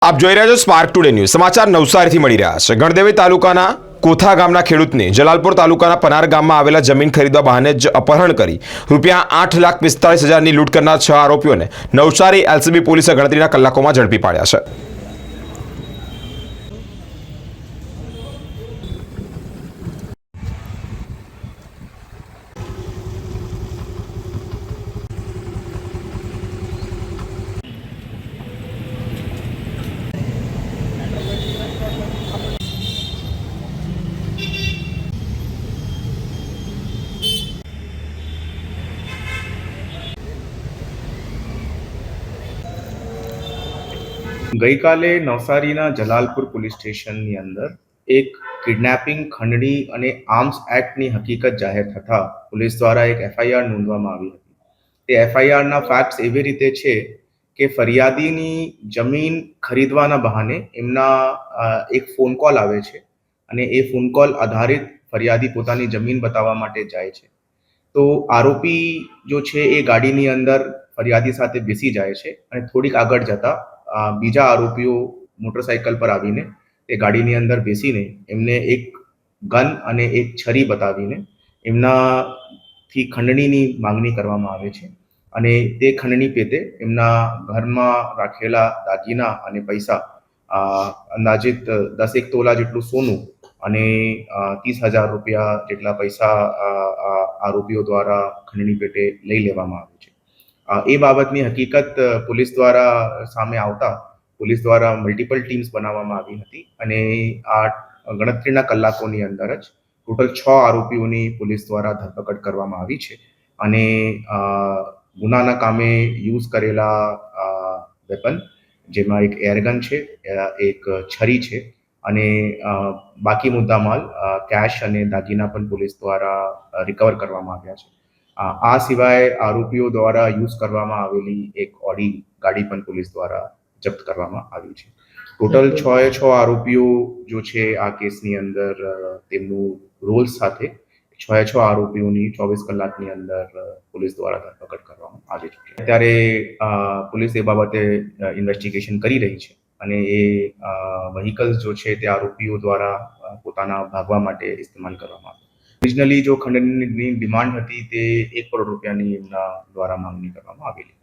આપ જોઈ રહ્યા છો સ્પાર્ક ટુડે ન્યૂઝ સમાચાર નવસારીથી મળી રહ્યા છે। ગણદેવી તાલુકાના કોથા ગામના ખેડૂતને જલાલપુર તાલુકાના પનાર ગામમાં આવેલા જમીન ખરીદવા બહાને જ અપહરણ કરી ₹8,45,000ની લૂંટ કરનાર 6 આરોપીઓને નવસારી એલસીબી પોલીસે ગણતરીના કલાકોમાં ઝડપી પાડ્યા છે। ગઈકાલે નવસારીના જલાલપુર પોલીસ સ્ટેશનની અંદર એક કિડનેપિંગ, ખંડણી અને આર્મ્સ એક્ટની હકીકત જાહેર થતાં પોલીસ દ્વારા એક એફઆઈઆર નોંધવામાં આવી હતી। તે એફઆઈઆરના ફેક્ટ્સ એવી રીતે છે કે ફરિયાદીની જમીન ખરીદવાના બહાને એમના એક ફોન કોલ આવે છે અને એ ફોન કોલ આધારિત ફરિયાદી પોતાની જમીન બતાવવા માટે જાય છે। તો આરોપી જો છે એ ગાડીની અંદર ફરિયાદી સાથે બેસી જાય છે અને થોડીક આગળ જતા બીજા આરોપીઓ મોટરસાઇકલ પર આવીને તે ગાડીની અંદર બેસીને એમને એક ગન અને એક છરી બતાવીને એમનાથી ખંડણીની માંગણી કરવામાં આવે છે અને તે ખંડણી પેટે એમના ઘરમાં રાખેલા દાગીના અને પૈસા અંદાજિત 10 તોલા જેટલું સોનું અને 30,000 રૂપિયા જેટલા પૈસા આરોપીઓ દ્વારા ખંડણી પેટે લઈ લેવામાં આવે છે। એ બાબતની હકીકત પોલીસ દ્વારા સામે આવતા પોલીસ દ્વારા મલ્ટિપલ ટીમ્સ બનાવવામાં આવી હતી અને આ ગણતરીના કલાકોની અંદર જ ટોટલ 6 આરોપીઓની પોલીસ દ્વારા ધરપકડ કરવામાં આવી છે અને ગુનાના કામે યુઝ કરેલા વેપન જેમાં એક એરગન છે, એક છરી છે અને બાકી મુદ્દામાલ કેશ અને દાગીના પણ પોલીસ દ્વારા રિકવર કરવામાં આવ્યા છે। આ સિવાય આરોપીઓ દ્વારા યુઝ કરવામાં આવેલી એક ઓડી ગાડી પણ પોલીસ દ્વારા જપ્ત કરવામાં આવી છે। ટોટલ 6 આરોપીઓ જો છે આ કેસની અંદર તેમનું રોલ્સ સાથે 6 આરોપીઓની 24 કલાકની અંદર પોલીસ દ્વારા ધરપકડ કરવામાં આવી છે। અત્યારે પોલીસ એ બાબતે ઇન્વેસ્ટિગેશન કરી રહી છે અને એ વ્હીકલ્સ જો છે તે આરોપીઓ દ્વારા પોતાના ભાગવા માટે ઇસ્તેમાલ કરવામાં આવે। ઓરિજિનલી જો ખંડણીની ડિમાન્ડ હતી તે ₹1 કરોડ એમના દ્વારા માંગણી કરવામાં આવેલી।